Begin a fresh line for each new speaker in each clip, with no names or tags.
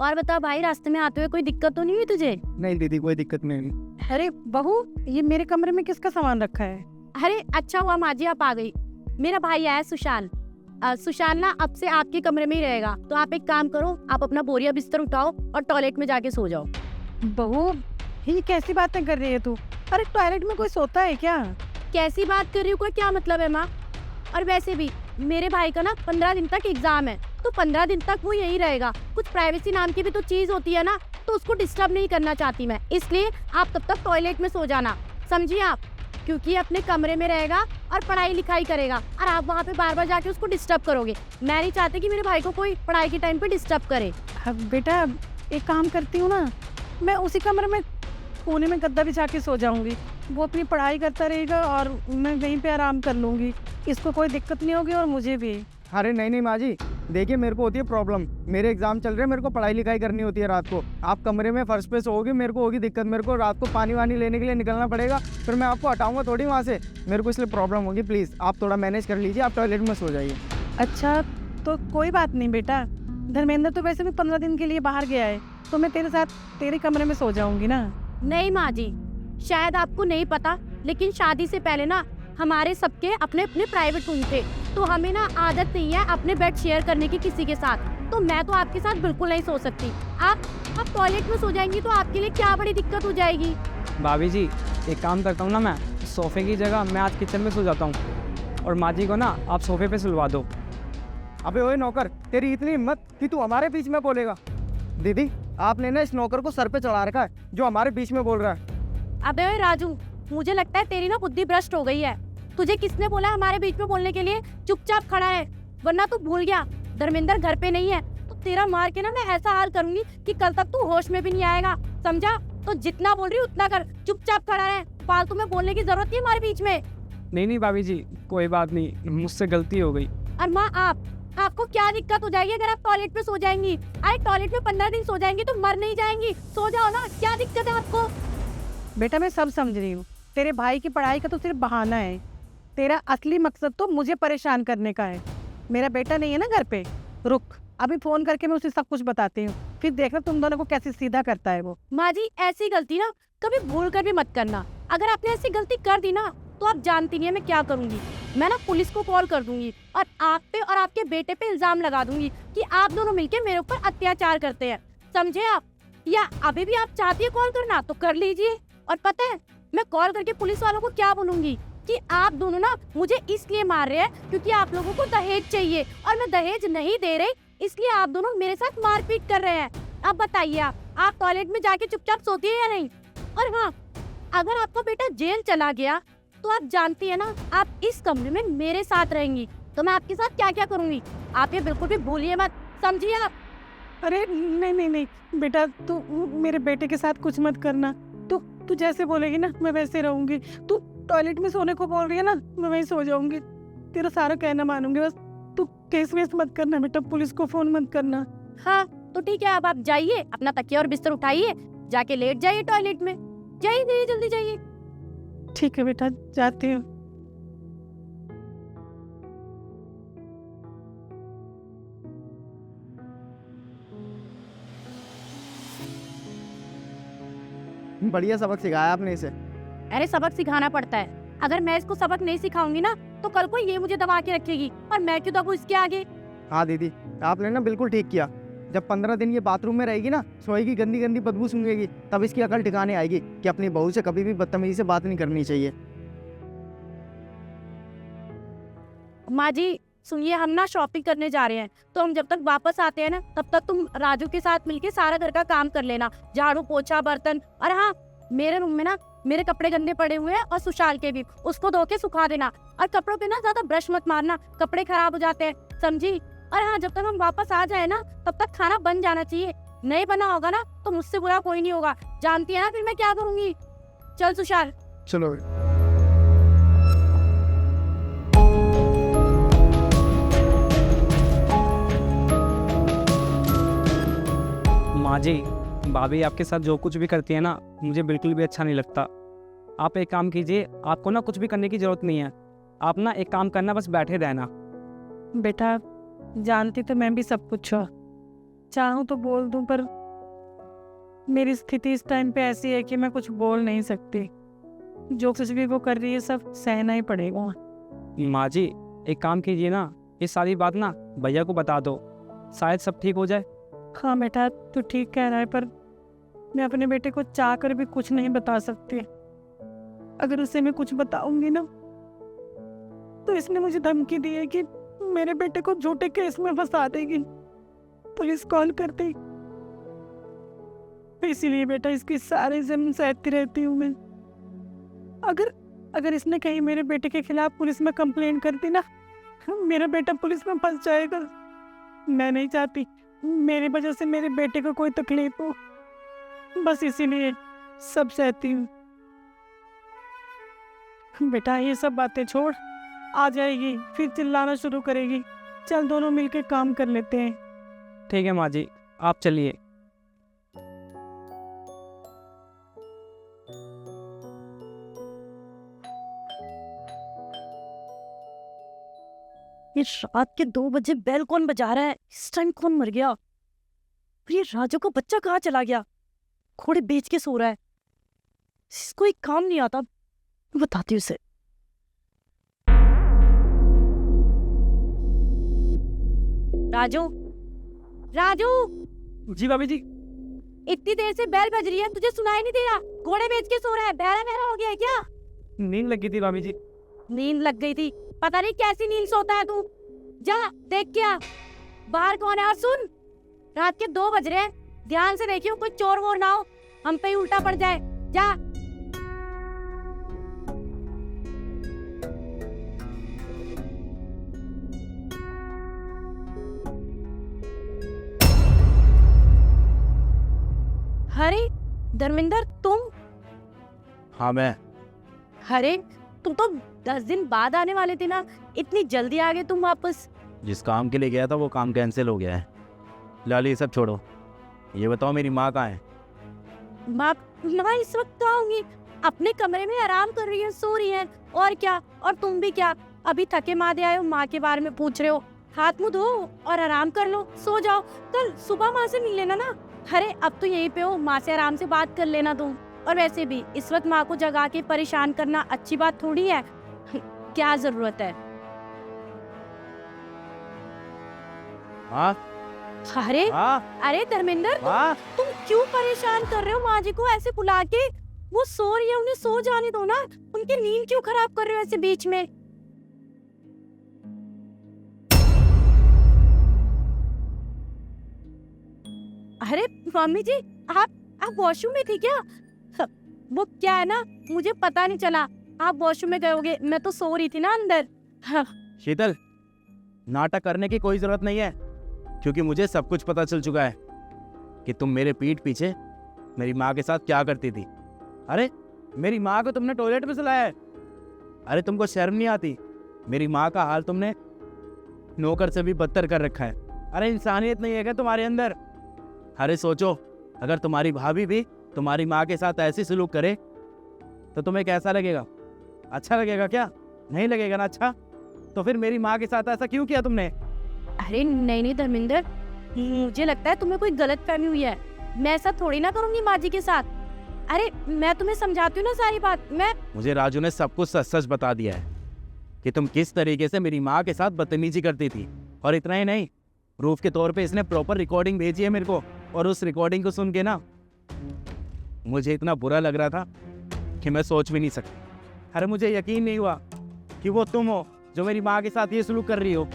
और बता भाई, रास्ते में आते हुए कोई दिक्कत तो नहीं हुई तुझे?
नहीं दीदी, कोई दिक्कत नहीं हुई।
अरे बहू, ये मेरे कमरे में किसका सामान रखा है?
अरे अच्छा हुआ माँ जी आप आ गई। मेरा भाई आया सुशाल। सुशाल ना अब से आपके कमरे में ही रहेगा। तो आप एक काम करो, आप अपना बोरिया बिस्तर उठाओ और टॉयलेट में जाके सो जाओ।
बहू, ये कैसी बातें कर रही है तू? अरे टॉयलेट में कोई सोता है क्या?
कैसी बात कर रही हूँ, कोई क्या मतलब है माँ? और वैसे भी मेरे भाई का ना 15 दिन तक एग्जाम है, तो 15 दिन तक वो यही रहेगा। कुछ प्राइवेसी नाम की भी तो चीज होती है ना, तो उसको डिस्टर्ब नहीं करना चाहती मैं, इसलिए आप तब तक टॉयलेट में सो जाना, समझिए आप? क्योंकि अपने कमरे में रहेगा और पढ़ाई लिखाई करेगा, और आप वहाँ पे बार बार जाके उसको डिस्टर्ब करोगे। मैं नहीं चाहती कि मेरे भाई को कोई पढ़ाई के टाइम पे डिस्टर्ब करे।
अब बेटा एक काम करती हूँ ना, मैं उसी कमरे में कोने में गद्दा बिछा के सो जाऊंगी। वो अपनी पढ़ाई करता रहेगा और मैं वहीं पे आराम कर लूंगी। इसको कोई दिक्कत नहीं होगी और मुझे भी।
अरे नहीं नहीं माँ जी, देखिए मेरे को होती है प्रॉब्लम, मेरे एग्जाम चल रहे हैं, मेरे को पढ़ाई लिखाई करनी होती है रात को। आप कमरे में फर्श पे सोओगे, मेरे को होगी दिक्कत, मेरे को रात को पानी वानी लेने के लिए निकलना पड़ेगा, फिर मैं आपको हटाऊंगा थोड़ी वहाँ से, मेरे को इसलिए प्रॉब्लम होगी। प्लीज़ आप थोड़ा मैनेज कर लीजिए, आप टॉयलेट में सो जाइए।
अच्छा तो कोई बात नहीं बेटा, धर्मेंद्र तो वैसे भी 15 दिन के लिए बाहर गया है, तो मैं तेरे साथ तेरे कमरे में सो जाऊंगी ना।
नहीं माँ जी, शायद आपको नहीं पता, लेकिन शादी से पहले ना हमारे सबके अपने अपने प्राइवेट रूम थे, तो हमें ना आदत नहीं है अपने बेड शेयर करने की किसी के साथ। तो मैं तो आपके साथ बिल्कुल नहीं सो सकती। आप टॉयलेट में सो जाएंगी तो आपके लिए क्या बड़ी दिक्कत हो जाएगी।
भाभी जी एक काम करता हूँ ना, मैं सोफे की जगह मैं आज किचन में सो जाता हूँ, और माँ जी को ना आप सोफे पे सुलवा दो।
अबे ओए नौकर, तेरी इतनी हिम्मत कि तू हमारे बीच में बोलेगा? दीदी आपने ना इस नौकर को सर पे चढ़ा रखा है जो हमारे बीच में बोल रहा है।
अबे ओए राजू, मुझे लगता है तेरी ना बुद्धि भ्रष्ट हो गई है। तुझे किसने बोला हमारे बीच में बोलने के लिए? चुपचाप खड़ा है, वरना तू भूल गया धर्मेंद्र घर पे नहीं है तो तेरा मार के ना मैं ऐसा हाल करूंगी कि कल तक तू होश में भी नहीं आएगा, समझा? तो जितना बोल रही उतना कर, चुपचाप खड़ा है, फालतू में बोलने की जरूरत नहीं हमारे बीच में।
नहीं भाभी जी कोई बात नहीं, मुझसे गलती हो गई।
और माँ आपको क्या दिक्कत हो जाएगी अगर आप टॉयलेट पे सो जाएंगी? अरे टॉयलेट में 15 दिन सो जाएंगी तो मर नहीं जाएंगी, सो जाओ ना, क्या दिक्कत है आपको?
बेटा मैं सब समझ रही हूँ, तेरे भाई की पढ़ाई का तो सिर्फ बहाना है, तेरा असली मकसद तो मुझे परेशान करने का है। मेरा बेटा नहीं है ना घर पे, रुक अभी फोन करके मैं उसे सब कुछ बताती हूँ, फिर देखना तुम दोनों को कैसे सीधा करता है वो।
माँ जी ऐसी गलती ना कभी भूल कर भी मत करना। अगर आपने ऐसी गलती कर दी ना तो आप जानती नहीं है मैं क्या करूंगी। मैं ना पुलिस को कॉल कर दूंगी और आप पे और आपके बेटे पे इल्जाम लगा दूंगी कि आप दोनों मिलके मेरे ऊपर अत्याचार करते हैं, समझे आप? या अभी भी आप चाहती है कॉल करना तो कर लीजिए। और पता है मैं कॉल करके पुलिस वालों को क्या बोलूंगी कि आप दोनों ना मुझे इसलिए मार रहे हैं क्योंकि आप लोगों को दहेज चाहिए और मैं दहेज नहीं दे रही, इसलिए आप दोनों मेरे साथ मारपीट कर रहे हैं। अब बताइए आप टॉयलेट में जाके चुपचाप सोती है या नहीं? और हाँ, अगर आपका बेटा जेल चला गया तो आप जानती है ना आप इस कमरे में मेरे साथ रहेंगी, तो मैं आपके साथ क्या क्या करूंगी आप ये बिल्कुल भी भूलिए मत, समझिए आप?
अरे नहीं बेटा, तू मेरे बेटे के साथ कुछ मत करना। तू जैसे बोलेगी ना मैं वैसे रहूंगी। तू टॉयलेट में सोने को बोल रही है ना, मैं वहीं सो जाऊंगी, तेरा सारा कहना मानूंगी। बस तू केस वेस मत करना बेटा, पुलिस को फोन मत करना।
हाँ तो ठीक है, अब आप जाइए, अपना तकिया और बिस्तर उठाइए, जाके लेट जाइए टॉयलेट में, जाइए जल्दी जाइए।
ठीक है बेटा, जाती हूँ।
बढ़िया सबक सिखाया आपने इसे।
अरे सबक सिखाना पड़ता है, अगर मैं इसको सबक नहीं सिखाऊंगी ना तो कल को ये मुझे दबा के रखेगी और मैं क्यों दबूं इसके आगे।
हाँ दीदी आपने ना बिल्कुल ठीक किया, जब 15 दिन ये बाथरूम में रहेगी ना, सोएगी, गंदी गंदी बदबू सूंघेगी, तब इसकी अकल ठिकाने आएगी कि अपनी बहू से कभी भी बदतमीजी से बात नहीं करनी चाहिए।
माँ जी सुनिए, हम ना शॉपिंग करने जा रहे हैं, तो हम जब तक वापस आते हैं ना तब तक तुम राजू के साथ मिलके सारा घर का काम कर लेना, झाड़ू पोछा बर्तन। और हाँ, मेरे रूम में ना मेरे कपड़े गंदे पड़े हुए हैं और सुशाल के भी, उसको धो के सुखा देना। और कपड़ों पे ना ज्यादा ब्रश मत मारना, कपड़े खराब हो जाते हैं, समझी? और हाँ, जब तक हम वापस आ जाए ना तब तक खाना बन जाना चाहिए, नहीं बना होगा ना तो मुझसे बुरा कोई नहीं होगा, जानती है ना फिर मैं क्या करूंगी। चल सुशाल।
चलो
माँ जी भाभी आपके साथ जो कुछ भी करती है ना मुझे बिल्कुल भी अच्छा नहीं लगता। आप एक काम कीजिए, आपको ना कुछ भी करने की जरूरत नहीं है, आप ना एक काम करना, बस बैठे रहना।
बेटा जानती तो मैं भी सब कुछ हूँ, चाहूँ तो बोल दूँ, पर मेरी स्थिति इस टाइम पे ऐसी है कि मैं कुछ बोल नहीं सकती। जो कुछ भी वो कर रही है सब सहना ही पड़ेगा।
माँ जी, एक काम कीजिए ना, ये सारी बात ना भैया को बता दो, शायद सब ठीक हो जाए।
हाँ बेटा, तू ठीक कह रहा है, पर मैं अपने बेटे को चाह कर भी कुछ नहीं बता सकती। अगर उसे मैं कुछ बताऊंगी ना तो इसने मुझे धमकी दी है कि मेरे बेटे को झूठे केस में फंसा देगी, पुलिस कॉल कर देगी। तो इसीलिए बेटा इसकी सारी जिम्मेदारी सहती रहती हूँ मैं। अगर इसने कहीं मेरे बेटे के खिलाफ पुलिस में कंप्लेन कर दी ना, मेरा बेटा पुलिस में फंस जाएगा। मैं नहीं चाहती मेरी वजह से मेरे बेटे को कोई तकलीफ हो, बस इसीलिए सब सहती हूँ। बेटा ये सब बातें छोड़, आ जाएगी फिर चिल्लाना शुरू करेगी। चल दोनों मिलके काम कर लेते हैं।
ठीक है माँ जी, आप चलिए।
ये रात के 2 बजे बेल कौन बजा रहा है? इस टाइम कौन मर गया? और ये राजू का बच्चा कहाँ चला गया? घोड़े बेच के सो रहा है। इसको एक काम नहीं आता, मैं बताती हूँ उसे। राजू, राजू,
जी भाभी जी।
इतनी देर से बेल बज रही है, तुझे सुनाई नहीं दे रहा? घोड़े बेच के सो रहा है, बहरा बहरा हो गया है क्या?
नींद लगी थी भाभी जी।
नींद लग गई थी? पता नहीं कैसी नींद सोता है तू। जा देख क्या बाहर कौन है। और सुन, रात के 2 बज रहे हैं, ध्यान से देखियो कोई चोर वोर ना हो, हम पे ही उल्टा पड़ जाए। जा। अरे धर्मेंद्र, तुम?
हाँ मैं।
अरे तुम तो 10 दिन बाद आने वाले थे ना, इतनी जल्दी आ गए तुम वापस?
जिस काम के लिए गया था वो काम कैंसिल हो गया है। लाली ये सब छोड़ो, ये बताओ मेरी माँ कहाँ है?
माँ इस वक्त कहाँ होंगी? अपने कमरे में आराम कर रही है, सो रही है। और क्या? और तुम भी क्या अभी थके मादे आए हो, माँ के बारे में पूछ रहे हो? हाथ मुँह धो और आराम कर लो, सो जाओ। कल सुबह माँ से मिल लेना ना। अरे अब तो यहीं पे हो, माँ से आराम से बात कर लेना तुम। और वैसे भी इस वक्त माँ को जगा के परेशान करना अच्छी बात थोड़ी है। क्या जरूरत है?
हाँ
अरे
हाँ
अरे धर्मेंद्र,
हाँ।
तुम क्यों परेशान कर रहे हो माँ जी को ऐसे बुला के? वो सो रही है, उन्हें सो जाने दो ना। उनकी नींद क्यों खराब कर रहे हो ऐसे बीच में? अरे मम्मी जी, आप वॉशरूम में थी क्या? वो क्या है ना, मुझे पता नहीं चला आप वॉशरूम में गए होगे, मैं तो सो रही थी ना अंदर।
शीतल, नाटक करने की कोई जरूरत नहीं है, क्योंकि मुझे सब कुछ पता चल चुका है कि तुम मेरे पीठ पीछे मेरी माँ के साथ क्या करती थी। अरे मेरी माँ को तुमने टॉयलेट में सुलाया है। अरे तुमको शर्म नहीं आती? मेरी माँ का हाल तुमने नौकर से भी बदतर कर रखा है। अरे इंसानियत नहीं है क्या तुम्हारे अंदर? अरे सोचो, अगर तुम्हारी भाभी भी तुम्हारी माँ के साथ ऐसी सलूक करे तो तुम्हें कैसा लगेगा? अच्छा लगेगा क्या? नहीं लगेगा ना। अच्छा तो फिर मेरी माँ के साथ ऐसा क्यों किया तुमने?
अरे नहीं धर्मेंद्र, मुझे लगता है तुम्हें कोई गलतफहमी हुई है। मैं ऐसा थोड़ी ना करूंगी माँ जी के साथ। अरे मैं तुम्हें समझाती हूँ ना सारी बात।
मुझे राजू ने सब कुछ सच सच बता दिया है कि तुम किस तरीके से मेरी माँ के साथ बदतमीजी करती थी। और इतना ही नहीं, प्रूफ के तौर पे इसने प्रॉपर रिकॉर्डिंग भेजी है मेरे को। और उस रिकॉर्डिंग को सुन के ना मुझे इतना बुरा लग रहा था कि मैं सोच भी नहीं सकता। अरे मुझे यकीन नहीं हुआ कि वो तुम हो जो मेरी माँ के साथ ये सलूक कर रही हो।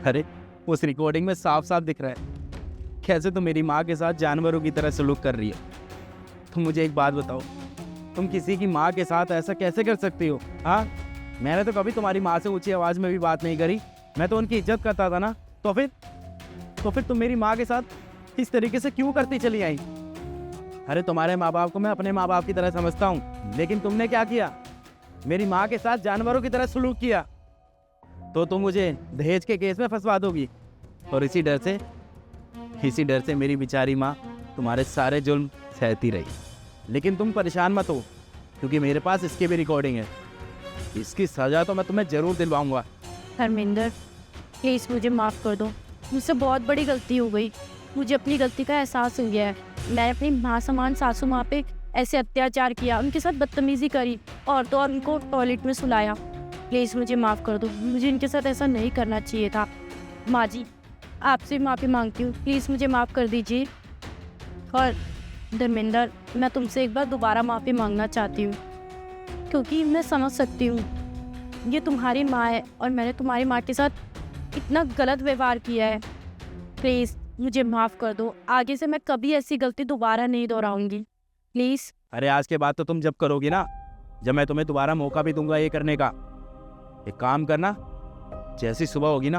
अरे उस रिकॉर्डिंग में साफ साफ दिख रहा है कैसे तुम मेरी माँ के साथ जानवरों की तरह सलूक कर रही हो। तुम मुझे एक बात बताओ, तुम किसी की माँ के साथ ऐसा कैसे कर सकती हो? हाँ, मैंने तो कभी तुम्हारी माँ से ऊंची आवाज़ में भी बात नहीं करी। मैं तो उनकी इज्जत करता था ना। तो फिर तुम मेरी माँ के साथ इस तरीके से क्यों करती चली आई? अरे तुम्हारे माँ बाप को मैं अपने माँ बाप की तरह समझता हूँ, लेकिन तुमने क्या किया? मेरी माँ के साथ जानवरों की तरह सलूक किया। तो तुम मुझे दहेज के केस में फंसवा दोगी। और इसी डर से मेरी बेचारी माँ तुम्हारे सारे जुल्म सहती रही। लेकिन तुम परेशान मत हो, क्योंकि मेरे पास इसकी भी रिकॉर्डिंग है। इसकी सजा तो मैं तुम्हें जरूर दिलवाऊंगा।
धर्मेंद्र प्लीज मुझे माफ कर दो, मुझसे बहुत बड़ी गलती हो गई। मुझे अपनी गलती का एहसास हो गया है। मैंने अपनी माँ समान सासू माँ पे ऐसे अत्याचार किया, उनके साथ बदतमीजी करी और तो और उनको टॉयलेट में सुलाया। प्लीज़ मुझे माफ़ कर दो, मुझे इनके साथ ऐसा नहीं करना चाहिए था। माँ जी, आपसे माफ़ी मांगती हूँ, प्लीज़ मुझे माफ़ कर दीजिए। और धर्मेंद्र, मैं तुमसे एक बार दोबारा माफ़ी मांगना चाहती हूँ, क्योंकि मैं समझ सकती हूँ ये तुम्हारी माँ है और मैंने तुम्हारी माँ के साथ इतना गलत व्यवहार किया है। प्लीज़ मुझे माफ़ कर दो, आगे से मैं कभी ऐसी गलती दोबारा नहीं दोहराऊंगी। प्लीज़।
अरे आज के बाद तो तुम जब करोगी ना, जब मैं तुम्हें दोबारा मौका भी दूंगा ये करने का। एक काम करना, जैसी सुबह होगी ना,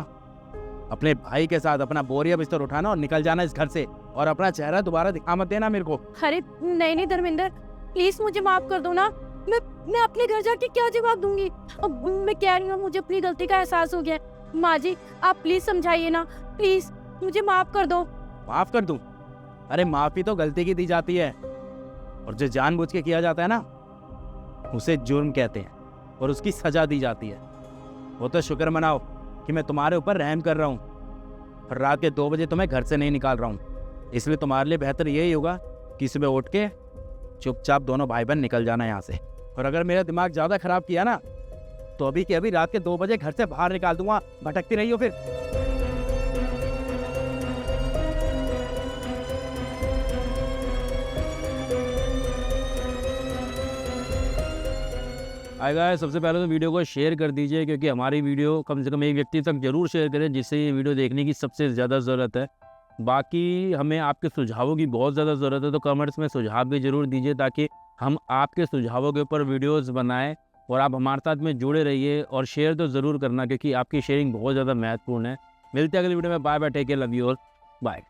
अपने भाई के साथ अपना बोरिया बिस्तर उठाना और निकल जाना इस घर से, और अपना चेहरा दोबारा दिखा मत देना मेरे को।
अरे नहीं धर्मेंद्र, प्लीज़ मुझे माफ़ कर दो ना। मैं अपने घर जाके क्या जवाब दूंगी? अब मैं कह रही हूँ मुझे अपनी गलती का एहसास हो गया है। माँ जी, आप प्लीज़ समझाइए ना, प्लीज़ मुझे माफ़ कर दो।
माफ कर दूं? अरे माफी तो गलती की दी जाती है, और जो जानबूझ के किया जाता है ना, उसे जुर्म कहते हैं और उसकी सजा दी जाती है। वो तो शुक्र मनाओ कि मैं तुम्हारे ऊपर रहम कर रहा हूँ और रात के 2 बजे तुम्हें घर से नहीं निकाल रहा हूँ। इसलिए तुम्हारे लिए बेहतर यही होगा कि सुबह उठ के चुपचाप दोनों भाई बहन निकल जाना यहाँ से। और अगर मेरा दिमाग ज़्यादा खराब किया ना, तो अभी के अभी रात के 2 बजे घर से बाहर निकाल दूंगा। भटकती रही हो फिर। आएगा, सबसे पहले तो वीडियो को शेयर कर दीजिए, क्योंकि हमारी वीडियो कम से कम एक व्यक्ति तक जरूर शेयर करें जिससे ये वीडियो देखने की सबसे ज़्यादा ज़रूरत है। बाकी हमें आपके सुझावों की बहुत ज़्यादा ज़रूरत है, तो कमेंट्स में सुझाव भी ज़रूर दीजिए ताकि हम आपके सुझावों के ऊपर वीडियोज़ बनाएं। और आप हमारे साथ में जुड़े रहिए और शेयर तो ज़रूर करना, क्योंकि आपकी शेयरिंग बहुत ज़्यादा महत्वपूर्ण है। मिलते हैं अगली वीडियो में। Bye bye, take care, love you all, bye.